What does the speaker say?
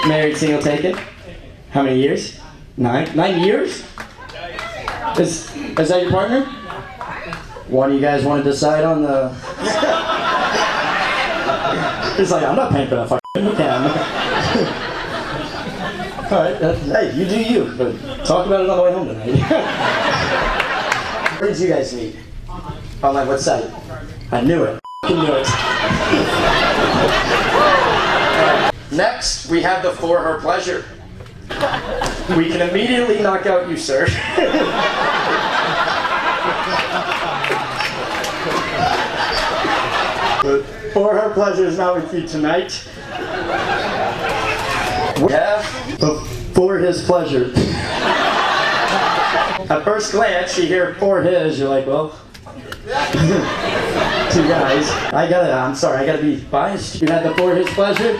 Married, single, taken? How many years? 9? 9 years? Is that your partner? One of you guys want to decide on the... He's like, I'm not paying for that fucking can. Alright, hey, you do you, but talk about it on the way home tonight. Where did you guys meet? On like what site? I knew it. I knew it. Next, we have the for her pleasure. We can immediately knock out you, sir. But for her pleasure is not with you tonight. We have the for his pleasure. At first glance, you hear for his, you're like, well, two guys. I'm sorry, I gotta be biased. You had the for his pleasure.